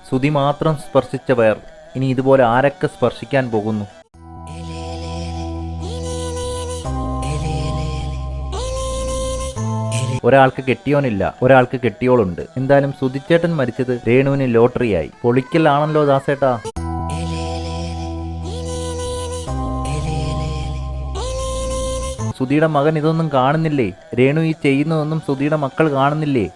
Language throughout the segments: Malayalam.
സുധി മാത്രം സ്പർശിച്ച വയർ ഇനി ഇതുപോലെ ആരൊക്കെ സ്പർശിക്കാൻ പോകുന്നു? ഒരാൾക്ക് കെട്ടിയോനില്ല, ഒരാൾക്ക് കെട്ടിയോളുണ്ട്. എന്തായാലും സുധിച്ചേട്ടൻ മരിച്ചത് രേണുവിന് ലോട്ടറിയായി. പൊളിക്കലാണല്ലോ ദാസേട്ടാ. സുധിയുടെ മകൻ ഇതൊന്നും കാണുന്നില്ലേ? രേണു ഈ ചെയ്യുന്നതൊന്നും സുധിയുടെ മക്കൾ കാണുന്നില്ലേ?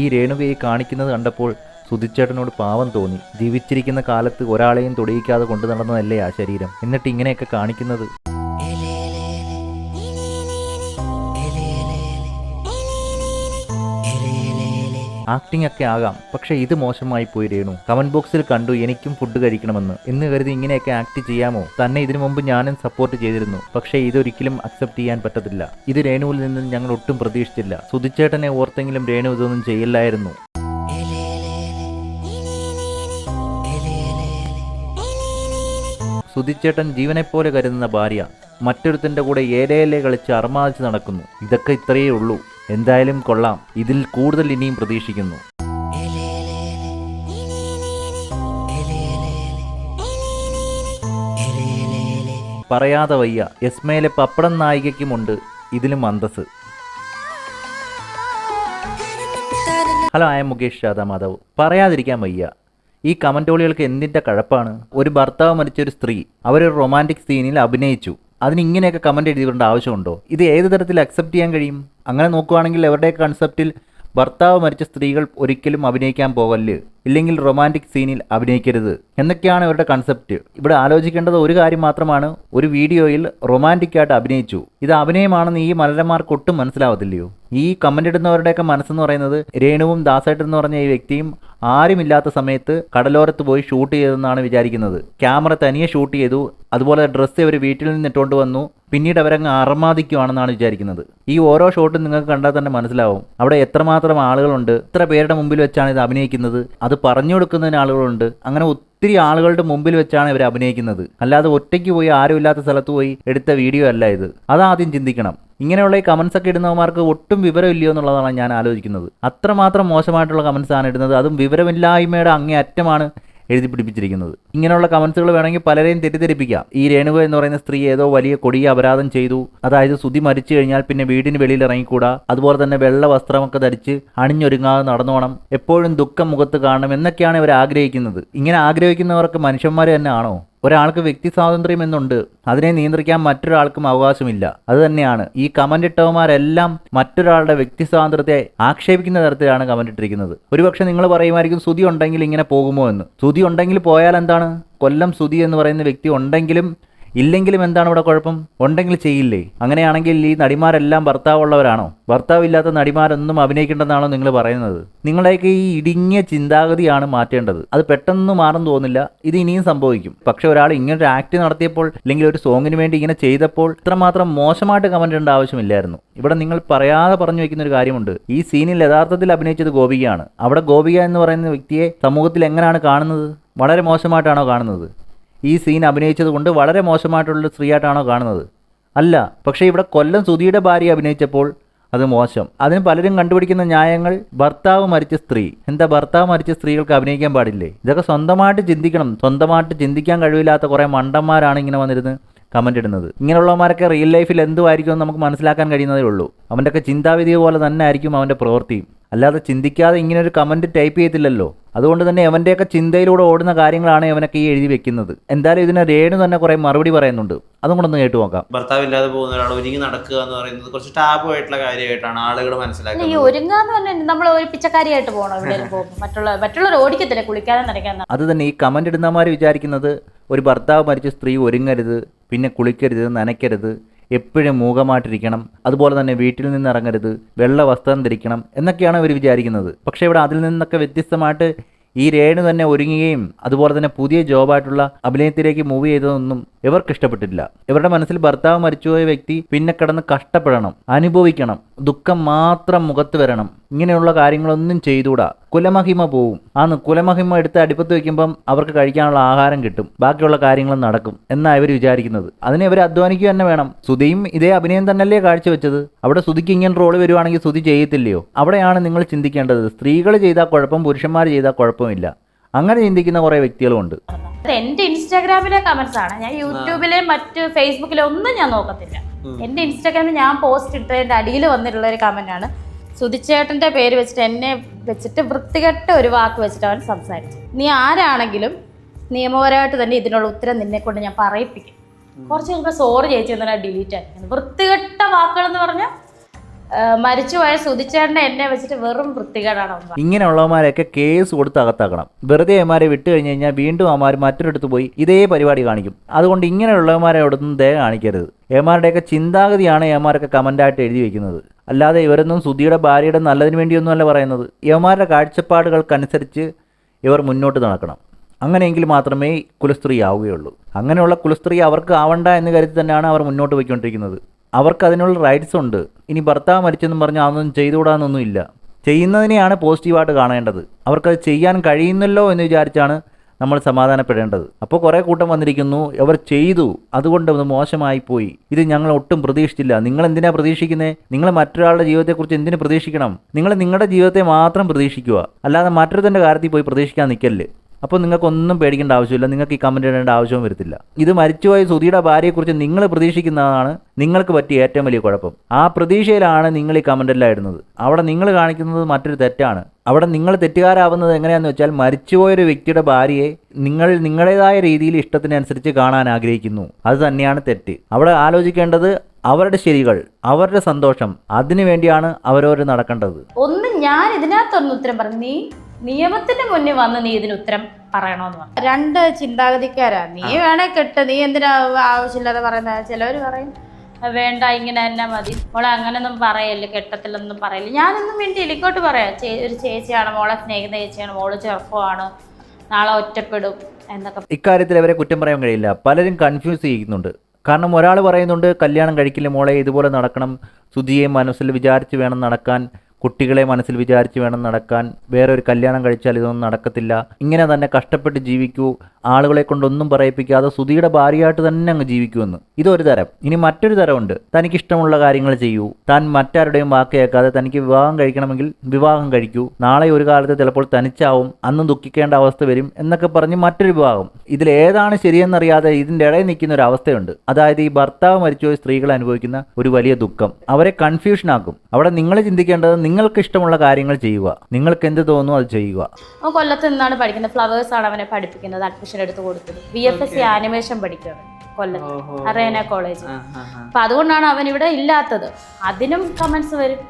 ഈ രേണുവയെ കാണിക്കുന്നത് കണ്ടപ്പോൾ സുധിച്ചേട്ടനോട് പാവം തോന്നി. ജീവിച്ചിരിക്കുന്ന കാലത്ത് ഒരാളെയും തൊടിയിക്കാതെ കൊണ്ടു നടന്നതല്ലേ ആ ശരീരം, എന്നിട്ട് ഇങ്ങനെയൊക്കെ കാണിക്കുന്നത്. ആക്ടിംഗ് ഒക്കെ ആകാം, പക്ഷെ ഇത് മോശമായി പോയി രേണു. കമന്റ് ബോക്സിൽ കണ്ടു എനിക്കും ഫുഡ് കഴിക്കണമെന്ന് എന്ന് കരുതി ഇങ്ങനെയൊക്കെ ആക്ട് ചെയ്യാമോ? തന്നെ ഇതിനു മുമ്പ് ഞാനും സപ്പോർട്ട് ചെയ്തിരുന്നു, പക്ഷേ ഇതൊരിക്കലും അക്സെപ്റ്റ് ചെയ്യാൻ പറ്റത്തില്ല. ഇത് രേണുവിൽ നിന്നും ഞങ്ങൾ ഒട്ടും പ്രതീക്ഷിച്ചില്ല. സുധിച്ചേട്ടനെ ഓർത്തെങ്കിലും രേണു ഇതൊന്നും ചെയ്യില്ലായിരുന്നു. സുധിച്ചേട്ടൻ ജീവനെപ്പോലെ കരുതുന്ന ഭാര്യ മറ്റൊരുത്തൻ്റെ കൂടെ ഏലയിലെ കളിച്ച് അർമാദിച്ച് നടക്കുന്നു. ഇതൊക്കെ ഇത്രയേ ഉള്ളൂ. എന്തായാലും കൊള്ളാം. ഇതിൽ കൂടുതൽ ഇനിയും പ്രതീക്ഷിക്കുന്നു. പറയാതെ വയ്യ, എസ്മയിലെ പപ്പടം നായികയ്ക്കുമുണ്ട് ഇതിലും അന്തസ്. Hello, I M Mukesh Madhav. പറയാതിരിക്കാൻ വയ്യ, ഈ കമന്റോളികൾക്ക് എന്തിൻ്റെ കഴപ്പാണ്? ഒരു ഭർത്താവ് മരിച്ചൊരു സ്ത്രീ അവരൊരു റൊമാൻറ്റിക് സീനിൽ അഭിനയിച്ചു, അതിന് ഇങ്ങനെയൊക്കെ കമൻറ്റ് എഴുതിക്കൊണ്ട ആവശ്യമുണ്ടോ? ഇത് ഏത് തരത്തിൽ അക്സെപ്റ്റ് ചെയ്യാൻ കഴിയും? അങ്ങനെ നോക്കുകയാണെങ്കിൽ അവരുടെയൊക്കെ കൺസെപ്റ്റിൽ ഭർത്താവ് മരിച്ച സ്ത്രീകൾ ഒരിക്കലും അഭിനയിക്കാൻ പോകല്ല്, ഇല്ലെങ്കിൽ റൊമാൻറ്റിക് സീനിൽ അഭിനയിക്കരുത് എന്നൊക്കെയാണ് ഇവരുടെ കൺസെപ്റ്റ്. ഇവിടെ ആലോചിക്കേണ്ടത് ഒരു കാര്യം മാത്രമാണ്. ഒരു വീഡിയോയിൽ റൊമാൻറ്റിക്കായിട്ട് അഭിനയിച്ചു, ഇത് അഭിനയമാണെന്ന് ഈ മലരന്മാർക്ക് ഒട്ടും മനസ്സിലാവത്തില്ലയോ? ഈ കമൻ്റ് ഇടുന്നവരുടെയൊക്കെ മനസ്സെന്ന് പറയുന്നത് രേണുവും ദാസേട്ടൻ എന്ന് പറഞ്ഞ ഈ വ്യക്തിയും ആരുമില്ലാത്ത സമയത്ത് കടലോരത്ത് പോയി ഷൂട്ട് ചെയ്തെന്നാണ് വിചാരിക്കുന്നത്. ക്യാമറ തനിയെ ഷൂട്ട് ചെയ്തു, അതുപോലെ ഡ്രസ്സ് അവർ വീട്ടിൽ നിന്ന് ഇട്ടുകൊണ്ട് വന്നു, പിന്നീട് അവരങ്ങ് അർമാദിക്കുവാണെന്നാണ് വിചാരിക്കുന്നത്. ഈ ഓരോ ഷോട്ടും നിങ്ങൾക്ക് കണ്ടാൽ തന്നെ മനസ്സിലാവും അവിടെ എത്രമാത്രം ആളുകളുണ്ട്, എത്ര പേരുടെ മുമ്പിൽ വെച്ചാണ് ഇത് അഭിനയിക്കുന്നത്, അത് പറഞ്ഞു കൊടുക്കുന്നതിന് ആളുകളുണ്ട്. അങ്ങനെ ഒത്തിരി ആളുകളുടെ മുമ്പിൽ വെച്ചാണ് ഇവർ അഭിനയിക്കുന്നത്. അല്ലാതെ ഒറ്റയ്ക്ക് പോയി ആരുമില്ലാത്ത സ്ഥലത്ത് പോയി എടുത്ത വീഡിയോ അല്ല ഇത്. അതാദ്യം ചിന്തിക്കണം. ഇങ്ങനെയുള്ള ഈ കമൻസ് ഒക്കെ ഇടുന്നവന്മാർക്ക് ഒട്ടും വിവരമില്ലയോ എന്നുള്ളതാണ് ഞാൻ ആലോചിക്കുന്നത്. അത്രമാത്രം മോശമായിട്ടുള്ള കമൻസ് ആണ് ഇടുന്നത്. അതും വിവരമില്ലായ്മയുടെ അങ്ങേ അറ്റമാണ് എഴുതി പിടിപ്പിച്ചിരിക്കുന്നത്. ഇങ്ങനെയുള്ള കമൻസുകൾ വേണമെങ്കിൽ പലരെയും തെറ്റിദ്ധരിപ്പിക്കാം. ഈ രേണുക എന്ന് പറയുന്ന സ്ത്രീ ഏതോ വലിയ കൊടിയ അപരാധം ചെയ്തു, അതായത് സുധി മരിച്ചു കഴിഞ്ഞാൽ പിന്നെ വീടിന് വെളിയിൽ ഇറങ്ങിക്കൂടാ, അതുപോലെ തന്നെ വെള്ള വസ്ത്രമൊക്കെ ധരിച്ച് അണിഞ്ഞൊരുങ്ങാതെ നടന്നോണം, എപ്പോഴും ദുഃഖം മുഖത്ത് കാണണം എന്നൊക്കെയാണ് ഇവർ ആഗ്രഹിക്കുന്നത്. ഇങ്ങനെ ആഗ്രഹിക്കുന്നവർക്ക് മനുഷ്യന്മാർ തന്നെ ആണോ? ഒരാൾക്ക് വ്യക്തി സ്വാതന്ത്ര്യം എന്നുണ്ട്, അതിനെ നിയന്ത്രിക്കാൻ മറ്റൊരാൾക്കും അവകാശമില്ല. അതുതന്നെയാണ് ഈ കമന്റ് ഇട്ടവന്മാരെല്ലാം മറ്റൊരാളുടെ വ്യക്തി സ്വാതന്ത്ര്യത്തെ ആക്ഷേപിക്കുന്ന തരത്തിലാണ് കമന്റ് ഇട്ടിരിക്കുന്നത്. ഒരുപക്ഷെ നിങ്ങൾ പറയുമായിരിക്കും സുധി ഉണ്ടെങ്കിൽ ഇങ്ങനെ പോകുമോ എന്ന്. സുധി ഉണ്ടെങ്കിൽ പോയാൽ എന്താണ്? കൊല്ലം സുധി എന്ന് പറയുന്ന വ്യക്തി ഉണ്ടെങ്കിലും ഇല്ലെങ്കിലും എന്താണ് ഇവിടെ കുഴപ്പം? ഉണ്ടെങ്കിൽ ചെയ്യില്ലേ? അങ്ങനെയാണെങ്കിൽ ഈ നടിമാരെല്ലാം ഭർത്താവുള്ളവരാണോ? ഭർത്താവില്ലാത്ത നടിമാരൊന്നും അഭിനയിക്കേണ്ടെന്നാണോ നിങ്ങൾ പറയുന്നത്? നിങ്ങളുടെയൊക്കെ ഈ ഇടുങ്ങിയ ചിന്താഗതിയാണ് മാറ്റേണ്ടത്. അത് പെട്ടെന്ന് മാറും തോന്നില്ല, ഇത് ഇനിയും സംഭവിക്കും. പക്ഷെ ഒരാൾ ഇങ്ങനൊരു ആക്ട് നടത്തിയപ്പോൾ, അല്ലെങ്കിൽ ഒരു സോങ്ങിന് വേണ്ടി ഇങ്ങനെ ചെയ്തപ്പോൾ ഇത്രമാത്രം മോശമായിട്ട് കമന്റ് ഇടേണ്ട ആവശ്യമില്ലായിരുന്നു. ഇവിടെ നിങ്ങൾ പറയാതെ പറഞ്ഞു വെക്കുന്ന ഒരു കാര്യമുണ്ട്. ഈ സീനിൽ യഥാർത്ഥത്തിൽ അഭിനയിച്ചത് ഗോപികയാണ്. അവിടെ ഗോപിക എന്ന് പറയുന്ന വ്യക്തിയെ സമൂഹത്തിൽ എങ്ങനെയാണ് കാണുന്നത്? വളരെ മോശമായിട്ടാണോ കാണുന്നത്? ഈ സീൻ അഭിനയിച്ചത് കൊണ്ട് വളരെ മോശമായിട്ടുള്ള സ്ത്രീയായിട്ടാണോ കാണുന്നത്? അല്ല. പക്ഷേ ഇവിടെ കൊല്ലം സുധിയുടെ ഭാര്യ അഭിനയിച്ചപ്പോൾ അത് മോശം. അതിന് പലരും കണ്ടുപിടിക്കുന്ന ന്യായങ്ങൾ ഭർത്താവ് മരിച്ച സ്ത്രീ. എന്താ ഭർത്താവ് മരിച്ച സ്ത്രീകൾക്ക് അഭിനയിക്കാൻ പാടില്ലേ? ഇതൊക്കെ സ്വന്തമായിട്ട് ചിന്തിക്കണം. സ്വന്തമായിട്ട് ചിന്തിക്കാൻ കഴിവില്ലാത്ത കുറേ മണ്ടന്മാരാണ് ഇങ്ങനെ വന്നിരുന്ന് കമൻ്റ് ഇടുന്നത്. ഇങ്ങനെയുള്ളവന്മാരൊക്കെ റിയൽ ലൈഫിൽ എന്തുമായിരിക്കും നമുക്ക് മനസ്സിലാക്കാൻ കഴിയുന്നതേ ഉള്ളൂ. അവൻ്റെയൊക്കെ ചിന്താവിധി പോലെ തന്നെ ആയിരിക്കും അവൻ്റെ പ്രവൃത്തിയും. അല്ലാതെ ചിന്തിക്കാതെ ഇങ്ങനൊരു കമൻറ്റ് ടൈപ്പ് ചെയ്തില്ലല്ലോ. അതുകൊണ്ട് തന്നെ അവൻ്റെയൊക്കെ ചിന്തയിലൂടെ ഓടുന്ന കാര്യങ്ങളാണ് അവനൊക്കെ ഈ എഴുതി വെക്കുന്നത്. എന്തായാലും ഇതിന് രേണു തന്നെ കുറേ മറുപടി പറയുന്നുണ്ട്. അതും കൂടെ ഒന്ന് കേട്ടു നോക്കാം. ഭർത്താവില്ലാതെ പോകുന്ന ഒരാൾ ഒരുങ്ങി നടക്കുക എന്ന് പറയുന്നത് കുറച്ച് ടാബു ആയിട്ടുള്ള കാര്യമായിട്ടാണ് ആളുകൾ മനസ്സിലാക്കുന്നത്. ഈ ഒരുങ്ങാന്ന് പറഞ്ഞാൽ നമ്മൾ ഒരു പിച്ചക്കാരിയായിട്ട് പോകണം. എവിടെയും പോകും മറ്റുള്ളവർ ഓടിക്കത്തില്ല കുളിക്കാതെ നനയ്ക്കാൻ. അത് തന്നെ ഈ കമന്റ് ഇടുന്നമാർ വിചാരിക്കുന്നത് ഒരു ഭർത്താവ് മരിച്ച സ്ത്രീ ഒരുങ്ങരുത്, പിന്നെ കുളിക്കരുത്, നനയ്ക്കരുത്, എപ്പോഴും മൂകമായിട്ടിരിക്കണം, അതുപോലെ തന്നെ വീട്ടിൽ നിന്ന് ഇറങ്ങരുത്, വെള്ള വസ്ത്രം ധരിക്കണം എന്നൊക്കെയാണ് അവർ വിചാരിക്കുന്നത്. പക്ഷേ ഇവിടെ അതിൽ നിന്നൊക്കെ വ്യത്യസ്തമായിട്ട് ഈ രേണു തന്നെ ഒരുങ്ങുകയും അതുപോലെ തന്നെ പുതിയ ജോബായിട്ടുള്ള അഭിനയത്തിലേക്ക് മൂവ് ചെയ്തതൊന്നും ഇവർക്ക് ഇഷ്ടപ്പെട്ടില്ല. ഇവരുടെ മനസ്സിൽ ഭർത്താവ് മരിച്ചുപോയ വ്യക്തി പിന്നെ കിടന്ന് കഷ്ടപ്പെടണം, അനുഭവിക്കണം, ദുഃഖം മാത്രം മുഖത്ത് വരണം, ഇങ്ങനെയുള്ള കാര്യങ്ങളൊന്നും ചെയ്തുകൂടാ. കുലമഹിമ പോവും. കുലമഹിമ എടുത്ത് അടുപ്പത്ത് വെക്കുമ്പം അവർക്ക് കഴിക്കാനുള്ള ആഹാരം കിട്ടും, ബാക്കിയുള്ള കാര്യങ്ങൾ നടക്കും എന്നാണ് ഇവർ വിചാരിക്കുന്നത്. അതിന് ഇവർ അധ്വാനിക്കുക തന്നെ വേണം. സുധിയും ഇതേ അഭിനയം തന്നെയല്ലേ കാഴ്ചവെച്ചത്? അവിടെ സുധിക്ക് ഇങ്ങനെ റോള് വരുവാണെങ്കിൽ സുധി ചെയ്യത്തില്ലയോ? അവിടെയാണ് നിങ്ങൾ ചിന്തിക്കേണ്ടത്. സ്ത്രീകൾ ചെയ്താൽ കുഴപ്പം, പുരുഷന്മാർ ചെയ്താൽ കുഴപ്പമില്ല. അങ്ങനെ ചിന്തിക്കുന്ന കുറേ വ്യക്തികളുമുണ്ട്. എന്റെ ഇൻസ്റ്റാഗ്രാമിലെ കമന്റ്സ് ആണ്. ഞാൻ യൂട്യൂബിലെ മറ്റ് ഫേസ്ബുക്കിലെ ഒന്നും ഞാൻ നോക്കത്തില്ല. എന്റെ ഇൻസ്റ്റാഗ്രാമിൽ ഞാൻ പോസ്റ്റ് ഇട്ടതിന്റെ അടിയിൽ വന്നിട്ടുള്ള ഒരു കമന്റ് ആണ്, സുധിച്ചേട്ടന്റെ പേര് വെച്ചിട്ട് എന്നെ വെച്ചിട്ട് വൃത്തികെട്ട ഒരു വാക്ക് വെച്ചിട്ട് അവൻ സംസാരിച്ചു. നീ ആരാണെങ്കിലും നിയമപരമായിട്ട് തന്നെ ഇതിനുള്ള ഉത്തരം നിന്നെ കൊണ്ട് ഞാൻ പറയിപ്പിക്കും. കുറച്ച് കഴിയുമ്പോൾ സോറി ചേച്ചി എന്നാൽ ഡിലീറ്റ് ആയിരിക്കുന്നു. വൃത്തികെട്ട വാക്കുകൾ എന്ന് പറഞ്ഞാൽ മരിച്ചുപോയ സുധിച്ചേട്ടനെ എന്നെ വെച്ചിട്ട് വെറും വൃത്തികേടാണ്. ഇങ്ങനെയുള്ളവന്മാരെയൊക്കെ കേസ് കൊടുത്ത് അകത്താക്കണം. വെറുതെ അവന്മാരെ വിട്ടു കഴിഞ്ഞ് കഴിഞ്ഞാൽ വീണ്ടും അവന്മാർ മറ്റൊരിടത്ത് പോയി ഇതേ പരിപാടി കാണിക്കും. അതുകൊണ്ട് ഇങ്ങനെയുള്ളവന്മാരെ അവിടുന്ന് ദയ കാണിക്കരുത്. ഏമാരുടെയൊക്കെ ചിന്താഗതിയാണ് ഏമാരൊക്കെ കമൻ്റായിട്ട് എഴുതി വയ്ക്കുന്നത്. അല്ലാതെ ഇവരൊന്നും സുധിയുടെ ഭാര്യയുടെ നല്ലതിന് വേണ്ടിയൊന്നുമല്ല പറയുന്നത്. യവന്മാരുടെ കാഴ്ചപ്പാടുകൾക്കനുസരിച്ച് ഇവർ മുന്നോട്ട് നടക്കണം. അങ്ങനെയെങ്കിൽ മാത്രമേ കുലസ്ത്രീ ആവുകയുള്ളൂ. അങ്ങനെയുള്ള കുലസ്ത്രീ അവർക്ക് ആവണ്ട എന്ന് കരുതി തന്നെയാണ് അവർ മുന്നോട്ട് പോയിക്കൊണ്ടിരിക്കുന്നത്. അവർക്ക് അതിനുള്ള റൈറ്റ്സ് ഉണ്ട്. ഇനി ഭർത്താവ് മരിച്ചെന്നും പറഞ്ഞാൽ അതൊന്നും ചെയ്തുകൂടാന്നൊന്നുമില്ല. ചെയ്യുന്നതിനെയാണ് പോസിറ്റീവായിട്ട് കാണേണ്ടത്. അവർക്കത് ചെയ്യാൻ കഴിയുന്നല്ലോ എന്ന് വിചാരിച്ചാണ് നമ്മൾ സമാധാനപ്പെടേണ്ടത്. അപ്പോൾ കുറേ കൂട്ടം വന്നിരിക്കുന്നു, അവർ ചെയ്തു, അതുകൊണ്ട് അത് മോശമായി പോയി, ഇത് ഞങ്ങൾ ഒട്ടും പ്രതീക്ഷിച്ചില്ല. നിങ്ങൾ എന്തിനാണ് പ്രതീക്ഷിക്കുന്നത്? നിങ്ങൾ മറ്റൊരാളുടെ ജീവിതത്തെക്കുറിച്ച് എന്തിനു പ്രതീക്ഷിക്കണം? നിങ്ങൾ നിങ്ങളുടെ ജീവിതത്തെ മാത്രം പ്രതീക്ഷിക്കുക, അല്ലാതെ മറ്റൊരുത്തൻ്റെ കാര്യത്തിൽ പോയി പ്രതീക്ഷിക്കാൻ നിൽക്കല്ലേ. അപ്പോൾ നിങ്ങൾക്കൊന്നും പേടിക്കേണ്ട ആവശ്യമില്ല. നിങ്ങൾക്ക് ഈ കമൻറ്റ് ഇടേണ്ട ആവശ്യവും വരത്തില്ല. ഇത് മരിച്ചുപോയ സുധിയുടെ ഭാര്യയെക്കുറിച്ച് നിങ്ങൾ പ്രതീക്ഷിക്കുന്നതാണ് നിങ്ങൾക്ക് പറ്റിയ ഏറ്റവും വലിയ കുഴപ്പം. ആ പ്രതീക്ഷയിലാണ് നിങ്ങൾ ഈ കമൻറ്റെല്ലാം ഇടുന്നത്. അവിടെ നിങ്ങൾ കാണിക്കുന്നത് മറ്റൊരു തെറ്റാണ്. അവിടെ നിങ്ങൾ തെറ്റുകാരാവുന്നത് എങ്ങനെയാണെന്ന് വെച്ചാൽ, മരിച്ചുപോയൊരു വ്യക്തിയുടെ ഭാര്യയെ നിങ്ങൾ നിങ്ങളുടേതായ രീതിയിൽ ഇഷ്ടത്തിനനുസരിച്ച് കാണാൻ ആഗ്രഹിക്കുന്നു. അത് തന്നെയാണ് തെറ്റ്. അവിടെ ആലോചിക്കേണ്ടത് അവരുടെ ശരികൾ, അവരുടെ സന്തോഷം, അതിനു വേണ്ടിയാണ് അവരവർ നടക്കേണ്ടത്. ഞാൻ ഇതിനകത്തൊന്ന് ഉത്തരം പറഞ്ഞു. നീ നിയമത്തിന്റെ മുന്നിൽ വന്ന് നീ ഇതിന് ഉത്തരം പറയണമെന്ന് പറഞ്ഞു. രണ്ട് ചിന്താഗതിക്കാരാ. നീ വേണേ കെട്ട്, നീ എന്തിനാ ആവശ്യമില്ലാതെ പറയുന്ന? ചിലവർ പറയും വേണ്ട ഇങ്ങനെ തന്നെ മതി, മോളെ അങ്ങനെയൊന്നും പറയല്ലേ, കെട്ടത്തിലൊന്നും പറയില്ല. ഞാനൊന്നും വേണ്ടിയില്ല, ഇങ്ങോട്ട് പറയാം. ഒരു ചേച്ചിയാണ്, മോളെ സ്നേഹിക്കുന്ന ചേച്ചിയാണ്, മോള് ചെറുപ്പമാണ്, നാളെ ഒറ്റപ്പെടും എന്നൊക്കെ. ഇക്കാര്യത്തിൽ അവരെ കുറ്റം പറയാൻ കഴിയില്ല. പലരും കൺഫ്യൂസ് ചെയ്യുന്നുണ്ട്. കാരണം ഒരാൾ പറയുന്നുണ്ട് കല്യാണം കഴിക്കില്ല മോളെ, ഇതുപോലെ നടക്കണം, സുധിയെ മനസ്സിൽ വിചാരിച്ച് വേണം നടക്കാൻ, കുട്ടികളെ മനസ്സിൽ വിചാരിച്ച് വേണം നടക്കാൻ, വേറെ ഒരു കല്യാണം കഴിച്ചാൽ ഇതൊന്നും നടക്കത്തില്ല, ഇങ്ങനെ തന്നെ കഷ്ടപ്പെട്ട് ജീവിക്കൂ, ആളുകളെ കൊണ്ടൊന്നും പറയിപ്പിക്കാതെ സുധിയുടെ ഭാര്യയായിട്ട് തന്നെ അങ്ങ് ജീവിക്കുമെന്ന്. ഇതൊരു തരം. ഇനി മറ്റൊരു തരമുണ്ട്, തനിക്കിഷ്ടമുള്ള കാര്യങ്ങൾ ചെയ്യൂ, താൻ മറ്റാരുടെയും വാക്ക് കേൾക്കാതെ തനിക്ക് വിവാഹം കഴിക്കണമെങ്കിൽ വിവാഹം കഴിക്കൂ, നാളെ ഒരു കാലത്ത് ചിലപ്പോൾ തനിച്ചാവും, അന്നും ദുഃഖിക്കേണ്ട അവസ്ഥ വരും എന്നൊക്കെ പറഞ്ഞ് മറ്റൊരു വിവാഹം. ഇതിലേതാണ് ശരിയെന്നറിയാതെ ഇതിൻ്റെ ഇടയിൽ നിൽക്കുന്ന ഒരു അവസ്ഥയുണ്ട്. അതായത് ഈ ഭർത്താവ് മരിച്ചുപോയ സ്ത്രീകൾ അനുഭവിക്കുന്ന ഒരു വലിയ ദുഃഖം അവരെ കൺഫ്യൂഷനാക്കും. അവിടെ നിങ്ങൾ ചിന്തിക്കേണ്ടത് നിങ്ങൾക്ക് ഇഷ്ടമുള്ള കാര്യങ്ങൾ ചെയ്യുക, നിങ്ങൾക്ക് എന്ത് തോന്നുന്നു അത് ചെയ്യുക. കൊല്ലത്ത് നിന്നാണ് പഠിക്കുന്നത്, ഫ്ലവേഴ്സ് ആണ് അവനെ പഠിപ്പിക്കുന്നത്, അഡ്മിഷൻ എടുത്ത് കൊടുത്തത്. VFS ആനിമേഷൻ പഠിക്കുകയാണ് കൊല്ലത്ത് അറേന കോളേജ്. അപ്പൊ അതുകൊണ്ടാണ് അവൻ ഇവിടെ ഇല്ലാത്തത്. അതിനും കമന്റ്സ് വരും,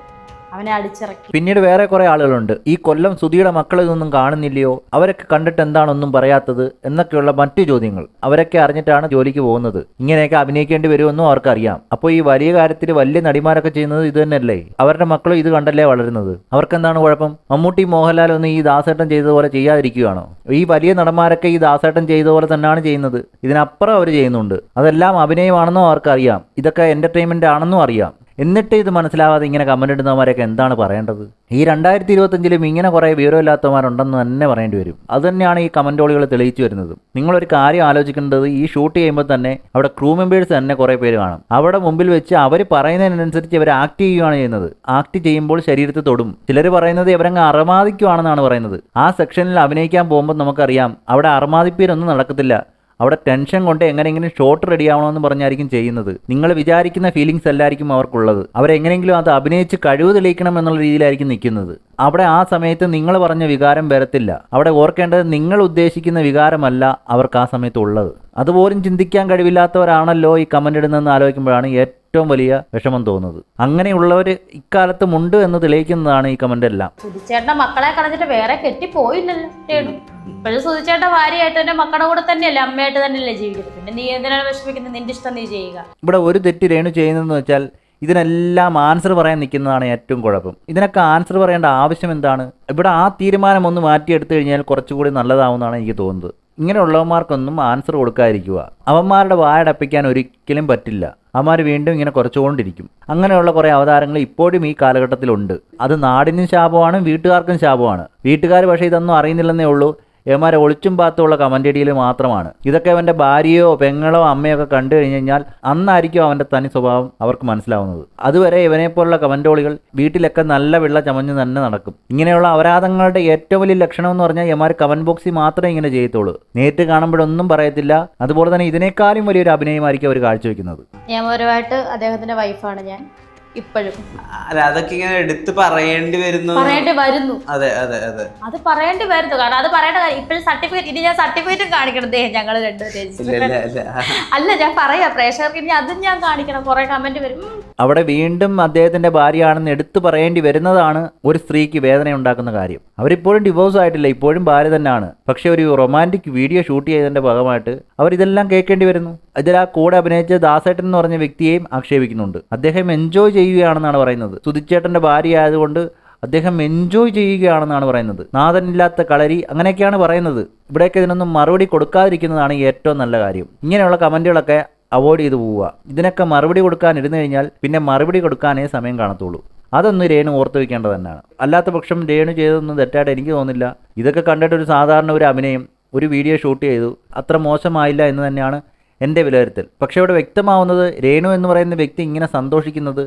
അവനെ അടിച്ചിറക്കി. പിന്നീട് വേറെ കുറെ ആളുകളുണ്ട്, ഈ കൊല്ലം സുധിയുടെ മക്കൾ ഇതൊന്നും കാണുന്നില്ലയോ, അവരൊക്കെ കണ്ടിട്ട് എന്താണൊന്നും പറയാത്തത് എന്നൊക്കെയുള്ള മറ്റു ചോദ്യങ്ങൾ. അവരൊക്കെ അറിഞ്ഞിട്ടാണ് ജോലിക്ക് പോകുന്നത്. ഇങ്ങനെയൊക്കെ അഭിനയിക്കേണ്ടി വരുമെന്നും അവർക്കറിയാം. അപ്പോൾ ഈ വലിയ കാര്യത്തിൽ വലിയ നടിമാരൊക്കെ ചെയ്യുന്നത് ഇത് തന്നെയല്ലേ? അവരുടെ മക്കളും ഇത് കണ്ടല്ലേ വളരുന്നത്. അവർക്കെന്താണ് കുഴപ്പം? മമ്മൂട്ടി, മോഹൻലാൽ ഒന്നും ഈ ദാസേട്ടൻ ചെയ്തതുപോലെ ചെയ്യാതിരിക്കുകയാണോ? ഈ വലിയ നടന്മാരൊക്കെ ഈ ദാസേട്ടൻ ചെയ്തതുപോലെ തന്നെയാണ് ചെയ്യുന്നത്. ഇതിനപ്പുറം അവർ ചെയ്യുന്നുണ്ട്. അതെല്ലാം അഭിനയമാണെന്നും അവർക്കറിയാം, ഇതൊക്കെ എന്റർടൈൻമെന്റ് ആണെന്നും അറിയാം. എന്നിട്ട് ഇത് മനസ്സിലാവാതെ ഇങ്ങനെ കമന്റ് ഇടുന്നവരൊക്കെ എന്താണ് പറയേണ്ടത്? ഈ 2025 ഇങ്ങനെ കുറേ വിവരമില്ലാത്തവന്മാരുണ്ടെന്ന് തന്നെ പറയേണ്ടി വരും. അതുതന്നെയാണ് ഈ കമന്റോളികൾ തെളിയിച്ചു വരുന്നത്. നിങ്ങളൊരു കാര്യം ആലോചിക്കേണ്ടത്, ഈ ഷൂട്ട് ചെയ്യുമ്പോൾ തന്നെ അവിടെ ക്രൂ മെമ്പേഴ്സ് തന്നെ കുറേ പേര് കാണും. അവിടെ മുമ്പിൽ വെച്ച് അവർ പറയുന്നതിനനുസരിച്ച് ഇവർ ആക്ട് ചെയ്യുകയാണ് ചെയ്യുന്നത്. ആക്ട് ചെയ്യുമ്പോൾ ശരീരത്തിൽ തൊടും. ചിലർ പറയുന്നത് ഇവരങ്ങ് അറമാദിക്കുവാണെന്നാണ് പറയുന്നത്. ആ സെക്ഷനിൽ അഭിനയിക്കാൻ പോകുമ്പോൾ നമുക്കറിയാം അവിടെ അറമാദിപ്പീരൊന്നും നടക്കത്തില്ല. അവിടെ ടെൻഷൻ കൊണ്ട് എങ്ങനെയെങ്കിലും ഷോട്ട് റെഡി ആവണമെന്ന് പറഞ്ഞായിരിക്കും ചെയ്യുന്നത്. നിങ്ങൾ വിചാരിക്കുന്ന ഫീലിങ്സ് എല്ലായിരിക്കും അവർക്കുള്ളത്. അവരെങ്ങനെയെങ്കിലും അത് അഭിനയിച്ച് കഴിവ് തെളിയിക്കണം എന്നുള്ള രീതിയിലായിരിക്കും നിൽക്കുന്നത്. അവിടെ ആ സമയത്ത് നിങ്ങൾ പറഞ്ഞ വികാരം വരത്തില്ല. അവിടെ ഓർക്കേണ്ടത് നിങ്ങൾ ഉദ്ദേശിക്കുന്ന വികാരമല്ല അവർക്ക് ആ സമയത്ത് ഉള്ളത്. അതുപോലും ചിന്തിക്കാൻ കഴിവില്ലാത്തവരാണല്ലോ ഈ കമന്റ് ഇടുന്നതെന്ന് ആലോചിക്കുമ്പോഴാണ് ഏറ്റവും വലിയ വിഷമം തോന്നുന്നത്. അങ്ങനെയുള്ളവർ ഇക്കാലത്തും ഉണ്ട് എന്ന് തെളിയിക്കുന്നതാണ് ഈ കമന്റ് എല്ലാം. സുധിച്ചേട്ടന്റെ മക്കളെ കളഞ്ഞിട്ട് വേറെ കെട്ടിപ്പോയില്ലല്ലോ. ഇപ്പോഴും സുധിച്ചേട്ട ഭാര്യയായിട്ട് തന്നെ മക്കളുടെ കൂടെ തന്നെയല്ലേ, അമ്മയായിട്ട് തന്നെയല്ലേ ജീവിക്കുന്നത്. പിന്നെ നീ എന്തിനാണ് വിഷമിക്കുന്നത്? നിന്റെ ഇഷ്ടം നീ ചെയ്യുക. ഇവിടെ ഒരു തെറ്റ് രേണു ചെയ്യുന്നതെന്ന് വെച്ചാൽ ഇതിനെല്ലാം ആൻസർ പറയാൻ നിൽക്കുന്നതാണ് ഏറ്റവും കുഴപ്പം. ഇതിനൊക്കെ ആൻസർ പറയേണ്ട ആവശ്യം എന്താണ്? ഇവിടെ ആ തീരുമാനം ഒന്ന് മാറ്റിയെടുത്തു കഴിഞ്ഞാൽ കുറച്ചുകൂടി നല്ലതാവുമെന്നാണ് എനിക്ക് തോന്നുന്നത്. ഇങ്ങനെയുള്ളവന്മാർക്കൊന്നും ആൻസർ കൊടുക്കാതിരിക്കുക. അവന്മാരുടെ വായടപ്പിക്കാൻ ഒരിക്കലും പറ്റില്ല. അവന്മാർ വീണ്ടും ഇങ്ങനെ കുറച്ചുകൊണ്ടിരിക്കും. അങ്ങനെയുള്ള കുറേ അവതാരങ്ങൾ ഇപ്പോഴും ഈ കാലഘട്ടത്തിലുണ്ട്. അത് നാടിനും ശാപമാണ്, വീട്ടുകാർക്കും ശാപമാണ്. വീട്ടുകാർ പക്ഷേ ഇതൊന്നും അറിയുന്നില്ലെന്നേ ഉള്ളൂ. ഇവന്മാരെ ഒളിച്ചും പാത്തുള്ള കമൻ്റ് അടിയിൽ മാത്രമാണ്. ഇതൊക്കെ അവൻ്റെ ഭാര്യയോ പെങ്ങളോ അമ്മയോ ഒക്കെ കണ്ടു കഴിഞ്ഞ് കഴിഞ്ഞാൽ അന്നായിരിക്കും അവൻ്റെ തനി സ്വഭാവം അവർക്ക് മനസ്സിലാവുന്നത്. അതുവരെ ഇവനെപ്പോലുള്ള കമൻറ്റോളികൾ വീട്ടിലൊക്കെ നല്ല വെള്ള ചമഞ്ഞ് തന്നെ നടക്കും. ഇങ്ങനെയുള്ള അപരാധങ്ങളുടെ ഏറ്റവും വലിയ ലക്ഷണം എന്ന് പറഞ്ഞാൽ ഇവന്മാർ കമൻറ്റ് ബോക്സിൽ മാത്രമേ ഇങ്ങനെ ചെയ്യത്തുള്ളൂ. നേരിട്ട് കാണുമ്പോഴൊന്നും പറയത്തില്ല. അതുപോലെ തന്നെ ഇതിനേക്കാളും വലിയൊരു അഭിനയമായിരിക്കും അവർ കാഴ്ചവെക്കുന്നത്. നിയമപരമായിട്ട് അദ്ദേഹത്തിന്റെ വൈഫാണ് ഞാൻ ഇപ്പോഴും. അല്ല, അതൊക്കെ ഇങ്ങനെ എടുത്ത് പറയേണ്ടി വരുന്നു. അതെ അതെ അതെ, അത് പറയേണ്ടി വരുന്നു. കാരണം അത് പറയേണ്ട കാര്യം ഇപ്പോഴും സർട്ടിഫിക്കറ്റ്, ഇനി ഞാൻ സർട്ടിഫിക്കറ്റും കാണിക്കണം. ഞങ്ങൾ രണ്ടുപേരും അല്ല, ഞാൻ പറയാ പ്രേക്ഷകർക്ക് ഇനി അതും ഞാൻ കാണിക്കണം. കുറെ കമന്റ് വരും. അവിടെ വീണ്ടും അദ്ദേഹത്തിന്റെ ഭാര്യയാണെന്ന് എടുത്തു പറയേണ്ടി വരുന്നതാണ് ഒരു സ്ത്രീക്ക് വേദന ഉണ്ടാക്കുന്ന കാര്യം. അവരിപ്പോഴും ഡിവോഴ്സ് ആയിട്ടില്ല, ഇപ്പോഴും ഭാര്യ തന്നെയാണ്. പക്ഷെ ഒരു റൊമാൻറ്റിക് വീഡിയോ ഷൂട്ട് ചെയ്തതിന്റെ ഭാഗമായിട്ട് അവരിതെല്ലാം കേൾക്കേണ്ടി വരുന്നു. ഇതിൽ ആ കൂടെ അഭിനയിച്ച ദാസേട്ടൻ എന്ന് പറഞ്ഞ വ്യക്തിയെയും ആക്ഷേപിക്കുന്നുണ്ട്. അദ്ദേഹം എൻജോയ് ചെയ്യുകയാണെന്നാണ് പറയുന്നത്. സുധിച്ചേട്ടന്റെ ഭാര്യ ആയതുകൊണ്ട് അദ്ദേഹം എൻജോയ് ചെയ്യുകയാണെന്നാണ് പറയുന്നത്. നാഥനില്ലാത്ത കളരി അങ്ങനെയൊക്കെയാണ് പറയുന്നത്. ഇവിടെയൊക്കെ ഇതിനൊന്നും മറുപടി കൊടുക്കാതിരിക്കുന്നതാണ് ഏറ്റവും നല്ല കാര്യം. ഇങ്ങനെയുള്ള കമൻറ്റുകളൊക്കെ അവോയ്ഡ് ചെയ്ത് പോവുക. ഇതിനൊക്കെ മറുപടി കൊടുക്കാൻ ഇരുന്ന് കഴിഞ്ഞാൽ പിന്നെ മറുപടി കൊടുക്കാനേ സമയം കാണത്തുള്ളൂ. അതൊന്ന് രേണു ഓർത്ത് വയ്ക്കേണ്ടത് തന്നെയാണ്. അല്ലാത്ത പക്ഷം രേണു ചെയ്തതൊന്നും തെറ്റായിട്ട് എനിക്ക് തോന്നുന്നില്ല. ഇതൊക്കെ കണ്ടിട്ടൊരു സാധാരണ ഒരു അഭിനയം, ഒരു വീഡിയോ ഷൂട്ട് ചെയ്തു, അത്ര മോശമായില്ല എന്ന് തന്നെയാണ് എൻ്റെ വിലയിരുത്തൽ. പക്ഷേ ഇവിടെ വ്യക്തമാവുന്നത് രേണു എന്ന് പറയുന്ന വ്യക്തി ഇങ്ങനെ സന്തോഷിക്കുന്നത്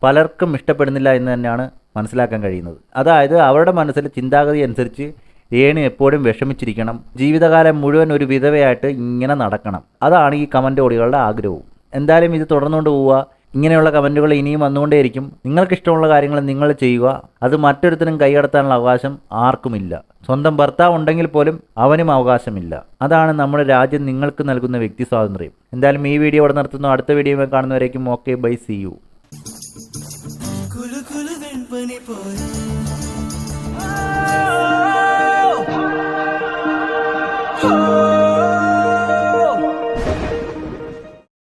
പലർക്കും ഇഷ്ടപ്പെടുന്നില്ല എന്ന് തന്നെയാണ് മനസ്സിലാക്കാൻ കഴിയുന്നത്. അതായത് അവരുടെ മനസ്സിൽ ചിന്താഗതി അനുസരിച്ച് രേണു എപ്പോഴും വിഷമിച്ചിരിക്കണം, ജീവിതകാലം മുഴുവൻ ഒരു വിധവയായിട്ട് ഇങ്ങനെ നടക്കണം. അതാണ് ഈ കമൻ്റ് ഓടികളുടെ ആഗ്രഹവും. എന്തായാലും ഇത് തുടർന്നുകൊണ്ട് പോവുക. ഇങ്ങനെയുള്ള കമൻറ്റുകൾ ഇനിയും വന്നുകൊണ്ടേയിരിക്കും. നിങ്ങൾക്കിഷ്ടമുള്ള കാര്യങ്ങൾ നിങ്ങൾ ചെയ്യുക. അത് മറ്റൊരുത്തരും കൈകടത്താനുള്ള അവകാശം ആർക്കുമില്ല. സ്വന്തം ഭർത്താവ് ഉണ്ടെങ്കിൽ പോലും അവനും അവകാശമില്ല. അതാണ് നമ്മുടെ രാജ്യം നിങ്ങൾക്ക് നൽകുന്ന വ്യക്തി സ്വാതന്ത്ര്യം. എന്തായാലും ഈ വീഡിയോ ഇവിടെ നിർത്തുന്നു. അടുത്ത വീഡിയോ കാണുന്നവരേക്കും okay, bye, see you. Oh